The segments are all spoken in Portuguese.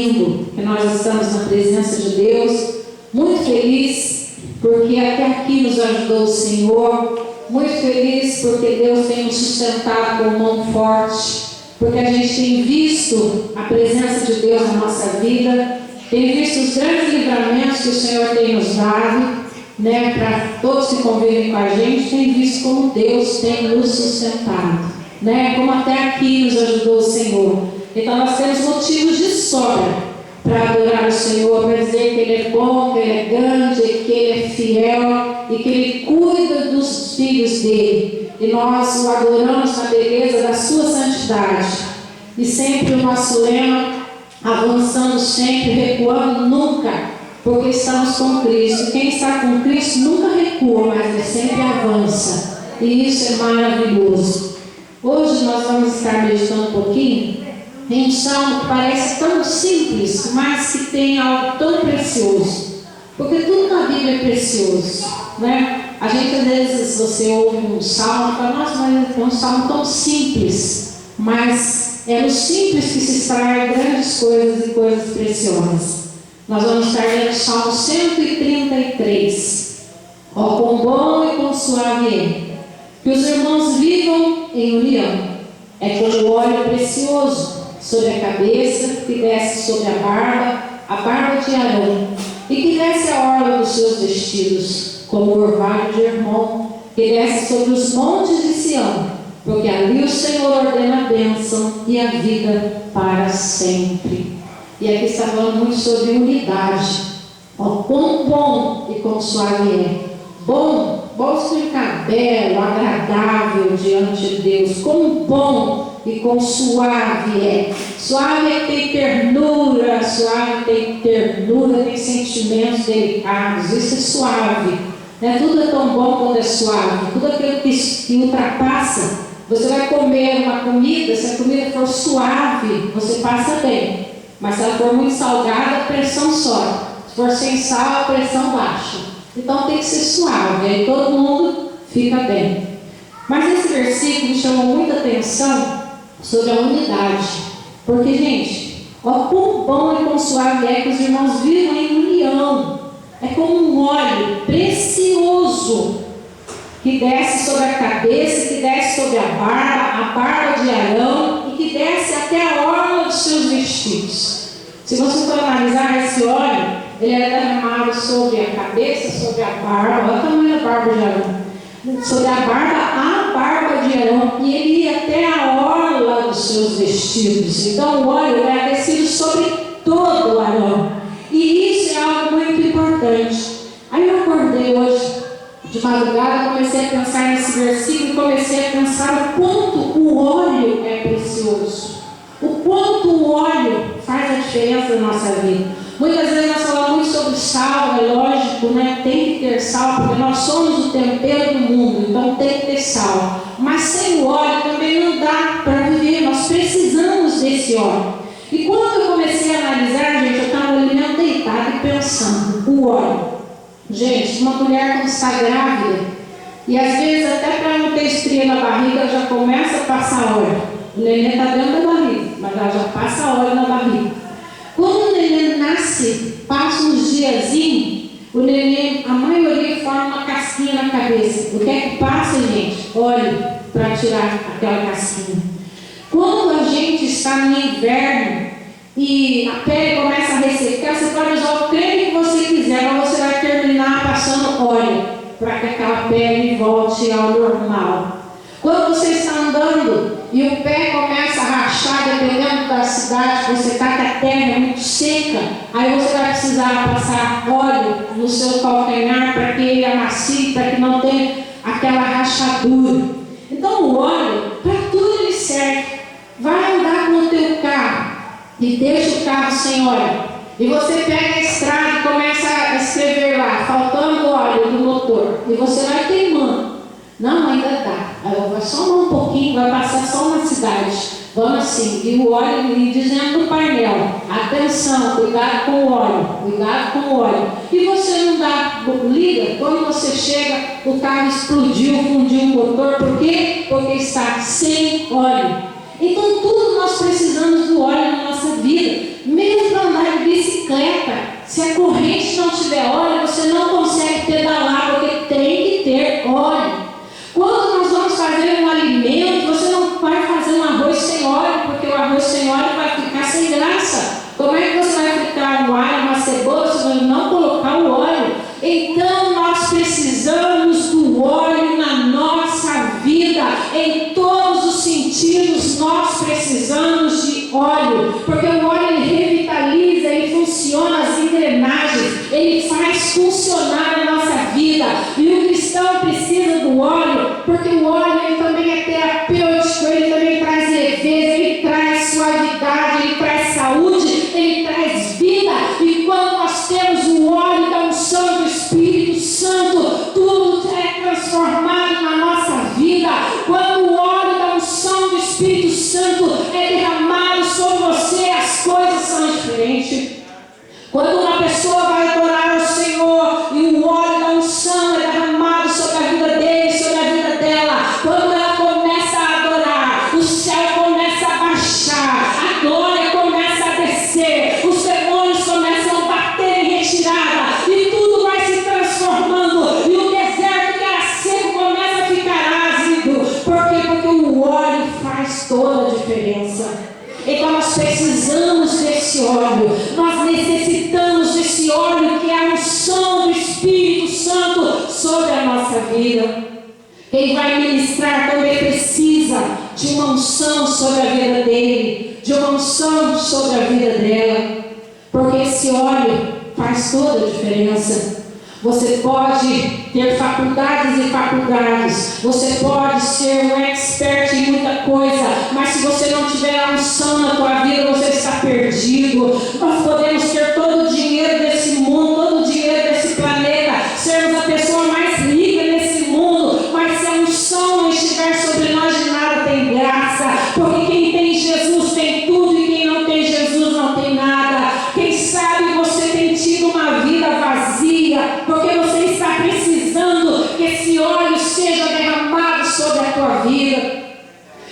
domingo que nós estamos na presença de Deus, muito feliz porque até aqui nos ajudou o Senhor, muito feliz porque Deus tem nos sustentado com mão forte, porque a gente tem visto a presença de Deus na nossa vida, tem visto os grandes livramentos que o Senhor tem nos dado, né, para todos que convivem com a gente, tem visto como Deus tem nos sustentado, né, como até aqui nos ajudou o Senhor. Então nós temos motivos de sobra para adorar o Senhor, para dizer que Ele é bom, que Ele é grande, que Ele é fiel e que Ele cuida dos filhos dele. E nós o adoramos na beleza da sua santidade. E sempre o nosso lema, avançando sempre, recuando nunca, porque estamos com Cristo. Quem está com Cristo nunca recua, mas ele sempre avança. E isso é maravilhoso. Hoje nós vamos estar meditando um pouquinho em um salmo que parece tão simples, mas que tem algo tão precioso. Porque tudo na Bíblia é precioso, né? A gente às vezes, você ouve um salmo e fala, nossa, mas é um salmo tão simples. Mas é no simples que se extrai grandes coisas e coisas preciosas. Nós vamos estar lendo o Salmo 133. Ó, quão bom e quão suave é que os irmãos vivam em união. É como óleo precioso sobre a cabeça, que desce sobre a barba de Arão, e que desce a orla dos seus vestidos, como o orvalho de Hermon, que desce sobre os montes de Sião, porque ali o Senhor ordena a bênção e a vida para sempre. E aqui está falando muito sobre unidade. Ó, quão bom e quão suave é. Bom significa belo, agradável diante de Deus. Quão bom e quão suave é. Suave é que tem ternura, tem sentimentos delicados. Isso é suave. Né? Tudo é tão bom quando é suave. Tudo aquilo que ultrapassa. Você vai comer uma comida, se a comida for suave, você passa bem. Mas se ela for muito salgada, a pressão sobe. Se for sem sal, a pressão baixa. Então tem que ser suave, aí todo mundo fica bem. Mas esse versículo me chamou muita atenção sobre a unidade. Porque, gente, ó, quão bom e quão suave é que os irmãos vivam em união. É como um óleo precioso que desce sobre a cabeça, que desce sobre a barba de Arão, e que desce até a orla dos seus vestidos. Se você for analisar esse óleo, ele era derramado sobre a cabeça, sobre a barba, olha o tamanho da barba de Arão, sobre a barba de Arão, e ele ia até a orla dos seus vestidos. Então o óleo era descido sobre todo o Arão, e isso é algo muito importante. Aí eu acordei hoje de madrugada, comecei a pensar nesse versículo e comecei a pensar o quanto o óleo é precioso, o quanto o óleo faz a diferença na nossa vida. Muitas vezes nós falamos muito sobre sal, é lógico, né? Tem que ter sal, porque nós somos o tempero do mundo, então tem que ter sal. Mas sem o óleo também não dá para viver, nós precisamos desse óleo. E quando eu comecei a analisar, gente, eu estava ali mesmo deitada e pensando, o óleo. Gente, uma mulher quando está grávida, e às vezes até para não ter estria na barriga, ela já começa a passar óleo. O neném está dentro da barriga, mas ela já passa óleo na barriga. Quando o neném nasce, passa uns diazinhos, o neném, a maioria forma uma casquinha na cabeça. O que é que passa, gente? Óleo para tirar aquela casquinha. Quando a gente está no inverno e a pele começa a ressecar, você pode usar o creme que você quiser, mas você vai terminar passando óleo para que aquela pele volte ao normal. Quando você está andando e o pé começa a rachar, dependendo da cidade que você está, que a terra é muito seca, aí você vai precisar passar óleo no seu calcanhar para que ele amacie, para que não tenha aquela rachadura. Então o óleo, para tudo ele serve. Vai andar com o teu carro e deixa o carro sem óleo. E você pega a estrada e começa a escrever lá, faltando óleo do motor. E você vai queimando. Não, ainda dá. Vai só um pouquinho, vai passar só uma cidade. Vamos assim. E o óleo, e dizendo no painel, atenção, cuidado com o óleo, cuidado com o óleo. E você não dá, liga, quando você chega, o carro explodiu, fundiu o motor. Por quê? Porque está sem óleo. Então tudo nós precisamos do óleo na nossa vida. Mesmo para andar bicicleta, se a corrente não tiver óleo, você não consegue pedalar, porque tem que ter óleo. Quando nós vamos fazer um alimento, você não vai fazer um arroz sem óleo, porque o arroz sem óleo vai ficar sem graça. Como é que você vai fritar um alho, uma cebola, se você não colocar o óleo? Então nós precisamos do óleo na nossa vida, em todos os sentidos nós precisamos de óleo, porque o óleo ele revitaliza, ele funciona as engrenagens, ele faz funcionar a nossa vida, e o cristão precisa do óleo, porque o óleo ele também é terapêutico, ele também traz leveza, ele traz suavidade, ele traz saúde, ele traz vida, e quando nós temos o óleo da unção do Espírito Santo, tudo é transformado na nossa vida. Quando o óleo da unção do Espírito Santo é derramado sobre você, as coisas são diferentes. Quando uma pessoa vai adorar ao Senhor e o óleo da unção é derramado sobre a vida dele, sobre a vida dela, quando ela começa a adorar, o céu começa a baixar, a glória começa a descer, os demônios começam a bater em retirada, e tudo vai se transformando, e o deserto que era seco começa a ficar ácido. Por quê? Porque o óleo faz toda a diferença. Então nós precisamos desse óleo, nós necessitamos desse óleo que é a unção do Espírito Santo sobre a nossa vida. Quem vai ministrar também precisa de uma unção sobre a vida dele, de uma unção sobre a vida dela, porque esse óleo faz toda a diferença. Você pode ter faculdades e faculdades, você pode ser um expert em muita coisa, mas se você não tiver a unção na tua vida, você está perdido. Nós podemos ter todo o dinheiro desse mundo, todo o dinheiro desse planeta, sermos a pessoa mais rica nesse mundo, mas se a unção não estiver sobre nós, de nada tem graça, porque quem tem Jesus tem tudo, e quem não tem Jesus não tem nada. Quem sabe você tem tido uma vida vazia, porque você está precisando que esse óleo seja derramado sobre a tua vida.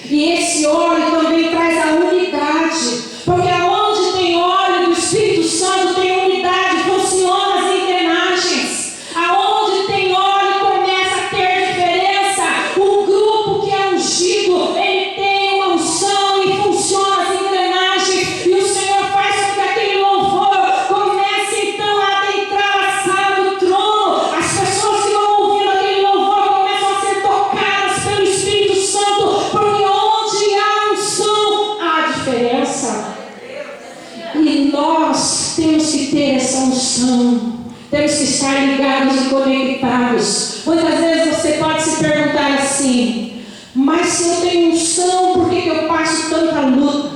E esse óleo também traz a unidade, porque aonde tem óleo do Espírito Santo tem unidade, funciona as engrenagens. Aonde tem óleo começa a ter diferença. O grupo que é ungido, ele tem uma unção e funciona as engrenagens, e o Senhor faz com que aquele louvor comece então a adentrar a sala do trono. As pessoas que vão ouvindo aquele louvor começam a ser tocadas pelo Espírito Santo, porque onde há unção há diferença. E nós temos que ter essa unção, temos que estar ligados e conectados. Muitas vezes você pode se perguntar assim: mas se eu tenho unção, por que eu passo tanta luta?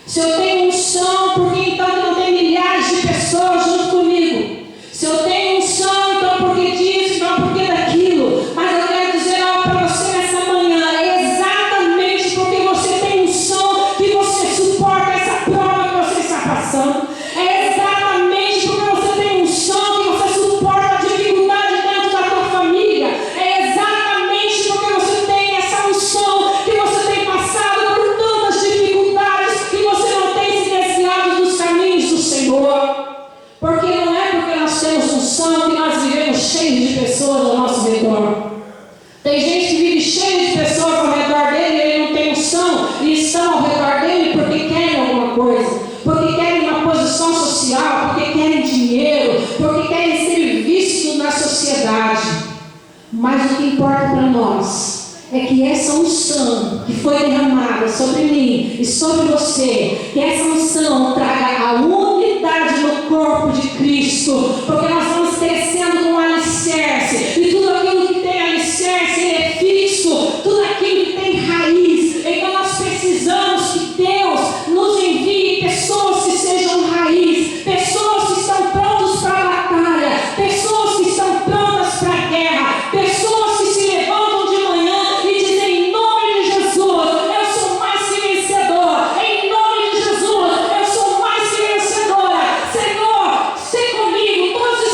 Se eu tenho unção, por que então não tem milhares de pessoas junto comigo? Se eu tenho unção, então por que disso, então por que daquilo? Mas eu quero dizer algo para você nessa manhã: é exatamente porque você tem unção que você suporta essa prova que você está passando. É exatamente porque você tem unção que você suporta a dificuldade dentro da tua família. É exatamente porque você tem essa unção que você tem passado por tantas dificuldades que você não tem se desviado dos caminhos do Senhor. Porque não é porque nós temos unção que nós vivemos cheios de pessoas ao nosso redor. Tem gente que vive cheio de pessoas ao redor dele e ele não tem unção, e estão ao redor dele porque querem alguma coisa, porque querem uma posição social, porque querem dinheiro, porque querem ser vistos na sociedade. Mas o que importa para nós é que essa unção que foi derramada sobre mim e sobre você, que essa unção traga a unidade no corpo de Cristo, porque nós vamos crescendo com um alicerce, e tudo aquilo que tem alicerce, ele é fixo, tudo aquilo que tem raiz. Então nós precisamos que Deus nos envie pessoas que sejam raiz, pessoas que estão prontas para a batalha, pessoas que estão prontas para a guerra, pessoas que se levantam de manhã e dizem: em nome de Jesus, eu sou mais que vencedor. Em nome de Jesus, eu sou mais que vencedora. Senhor, se comigo todos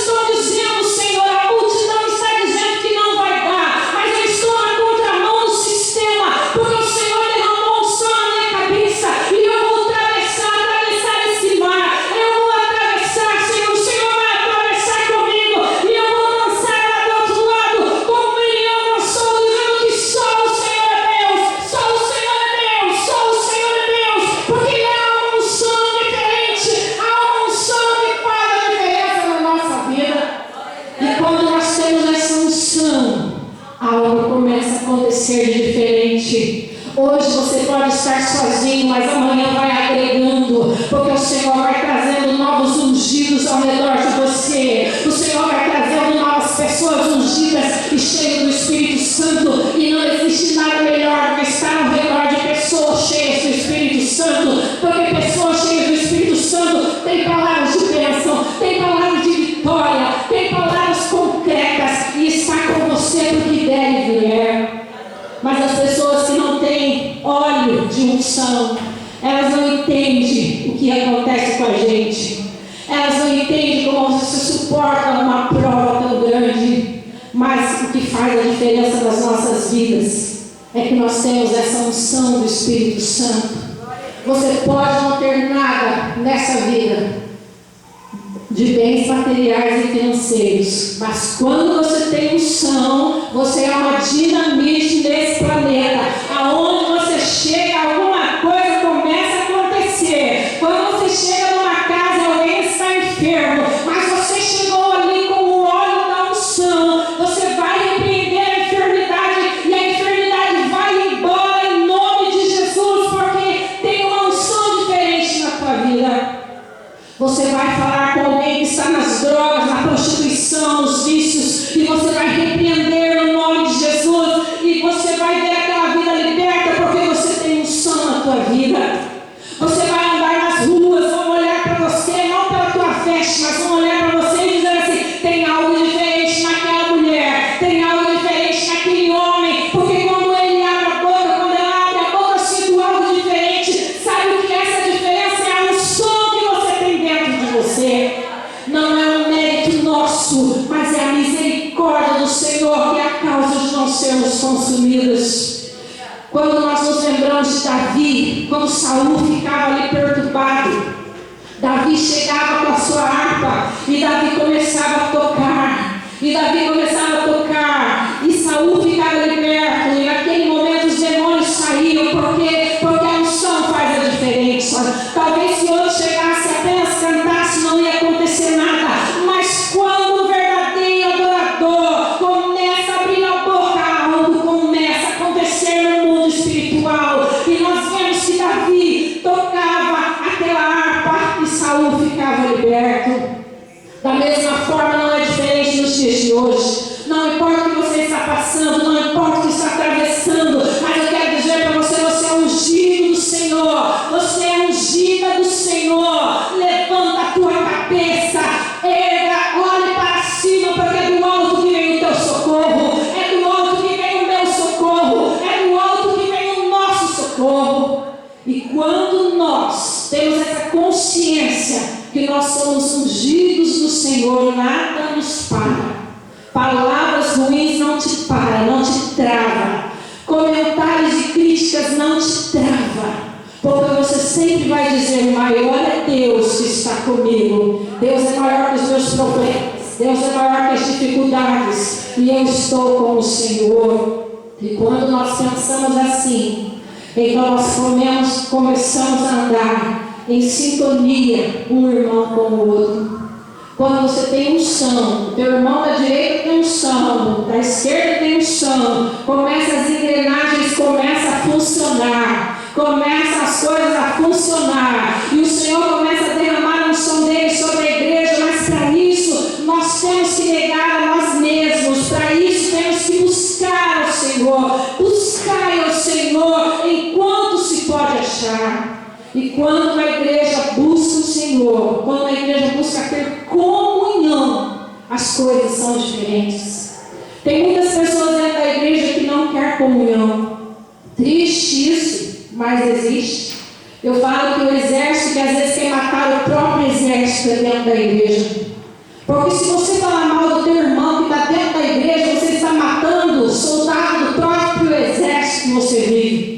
acontecer de diferente. Hoje você pode estar sozinho, mas amanhã vai agregando, porque o Senhor vai trazendo novos ungidos ao redor de você. O Senhor vai trazendo novas pessoas ungidas e cheias do Espírito Santo, e não existe nada melhor do que estar ao redor de pessoas cheias do Espírito Santo, porque pessoas cheias do Espírito Santo têm palavras de bênção, têm palavras de vitória, têm palavras concretas, e está com você porque der e vier. Mas as pessoas que não têm óleo de unção, elas não entendem o que acontece com a gente. Elas não entendem como se suporta uma prova tão grande. Mas o que faz a diferença nas nossas vidas é que nós temos essa unção do Espírito Santo. Você pode não ter nada nessa vida de bens materiais e financeiros, mas quando você tem unção, você é uma dinamite nesse planeta. Aonde você chega, alguma coisa começa a acontecer. Quando você chega numa casa, alguém está enfermo, mas você chegou ali com o óleo da unção, você vai repreender a enfermidade, e a enfermidade vai embora em nome de Jesus, porque tem uma unção diferente na tua vida. Você vai falar com alguém que está nas drogas, na prostituição, nos vícios, e você vai repreender no nome de Jesus, e você vai ver aquela vida liberta, porque você tem unção na tua vida. Você vai andar nas ruas, vão olhar para você, não pela tua veste, mas vão olhar para você e dizer assim: tem algo diferente naquela mulher, tem algo diferente naquele homem, porque quando ele abre a boca, quando ela abre a boca, eu sinto algo diferente. Sabe o que é essa diferença? É a unção que você tem dentro de você. Não é um mérito nosso, mas é a misericórdia do Senhor que é a causa de não sermos consumidos. Quando nós nos lembramos de Davi, quando Saul ficava ali perturbado, Davi chegava com a sua harpa e Davi começava a tocar, e Saul ficava liberto, e naquele momento os demônios saíam, porque a unção faz a diferença. Talvez se outro chegasse e apenas cantasse, não ia acontecer nada, mas quando o verdadeiro adorador começa a abrir a boca, algo começa a acontecer no mundo espiritual, e nós vemos que Davi tocava aquela harpa e Saul ficava liberto. Da mesma forma, não é diferente nos dias de hoje. Não importa o que você está passando, não importa o que está atravessando, mas eu quero dizer para você: você é ungido do Senhor, você é ungida do Senhor. Levanta a tua cabeça, erga, olhe para cima, porque é do alto que vem o teu socorro, é do alto que vem o meu socorro, é do alto que vem o nosso socorro. E quando nós temos essa consciência que nós somos ungidos do Senhor, nada nos para. Palavras ruins não te param, não te travam. Comentários e críticas não te travam, porque você sempre vai dizer: maior é Deus que está comigo. Deus é maior que os meus problemas, Deus é maior que as dificuldades, e eu estou com o Senhor. E quando nós pensamos assim, então nós começamos a andar em sintonia, um irmão com o outro. Quando você tem unção, o teu irmão da direita tem unção, da esquerda tem unção, começa as engrenagens, começa a funcionar, começa as coisas a funcionar, e o Senhor começa a derramar a unção dele sobre a igreja. Mas para isso nós temos que negar a nós mesmos, para isso temos que buscar ao Senhor. Buscai ao Senhor enquanto se pode achar. E quando a igreja busca o Senhor, quando a igreja busca ter comunhão, as coisas são diferentes. Tem muitas pessoas dentro da igreja que não querem comunhão. Triste isso, mas existe. Eu falo que o exército, que às vezes quer matar o próprio exército dentro da igreja. Porque se você falar mal do teu irmão que está dentro da igreja, você está matando o soldado do próprio exército que você vive.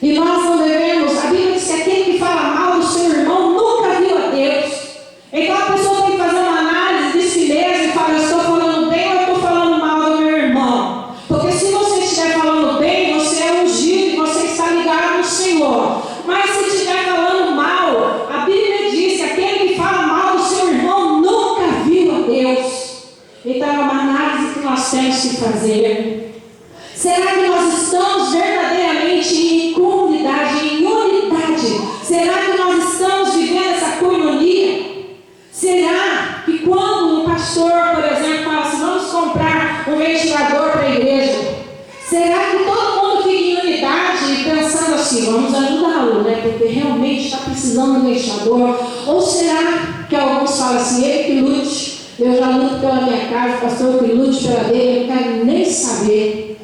E nós não devemos. A Bíblia diz que aquele que fala mal do seu irmão nunca viu a Deus. Então a pessoa tem que fazer uma análise de si mesma e falar: eu estou falando bem ou eu estou falando mal do meu irmão? Porque se você estiver falando bem, você é ungido e você está ligado no Senhor. Mas se estiver falando mal, a Bíblia diz que aquele que fala mal do seu irmão nunca viu a Deus. Então é uma análise que nós temos que fazer. Será que nós estamos verdadeiramente em comunidade, em unidade? Será que nós estamos vivendo essa coinonia? Será que quando um pastor, por exemplo, fala assim, vamos comprar um ventilador para a igreja, será que todo mundo fica em unidade pensando assim, vamos ajudá-lo, né? Porque realmente está precisando de um ventilador? Ou será que alguns falam assim, ele que lute, eu já luto pela minha casa, o pastor que lute pela dele, eu não quero nem saber?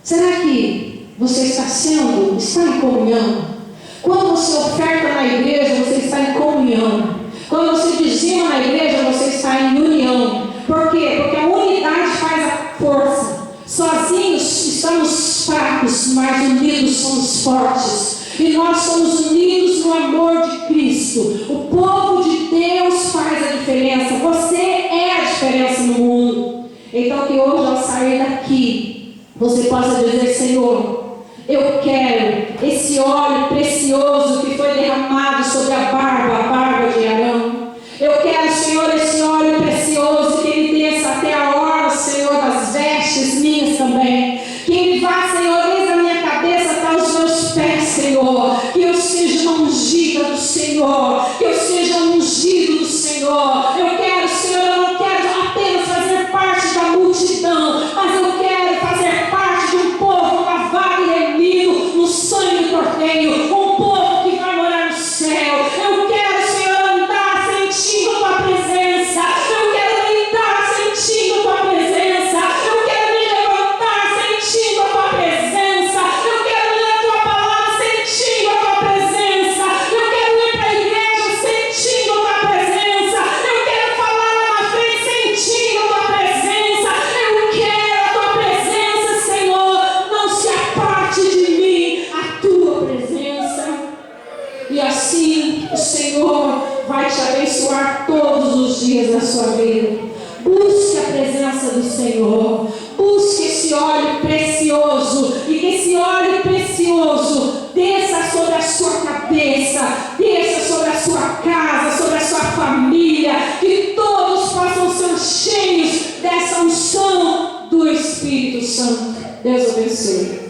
Será que você está em comunhão? Quando você oferta na igreja, você está em comunhão. Quando você dizima na igreja, você está em união. Por quê? Porque a unidade faz a força. Sozinhos estamos fracos, mas unidos somos fortes. E nós somos unidos no amor de Cristo. O povo de Deus faz a diferença. Você é a diferença no mundo. Então que hoje, ao sair daqui, você possa dizer, Senhor, eu quero esse óleo precioso que foi derramado sobre a barba de Arão. Eu quero, Senhor, esse óleo precioso que ele desça até a orla, Senhor, das vestes minhas também. Que ele vá, Senhor, desde a minha cabeça até os meus pés, Senhor. Que eu seja uma ungida do Senhor. Que eu seja um ungido do Senhor. Eu quero, Senhor, eu não quero apenas fazer parte da multidão, mas eu quero fazer parte de um povo lavado e remido no sangue do Cordeiro. Um povo que vai morar no céu. Eu quero, Senhor, andar sentindo a tua presença. Eu quero andar sentindo a tua presença. Eu quero me levantar sentindo a tua presença. Eu quero ler a tua palavra sentindo a tua presença. Eu quero ir para a igreja sentindo a tua presença. Eu quero falar lá na frente sentindo a tua presença. Eu quero a tua presença, Senhor. Não se aparte de mim a tua presença. E assim o Senhor vai te abençoar todos os dias da sua vida. Busque a presença do Senhor. Busque esse óleo precioso. E que esse óleo precioso desça sobre a sua cabeça, desça sobre a sua casa, sobre a sua família. Que todos possam ser cheios dessa unção do Espírito Santo. Deus abençoe.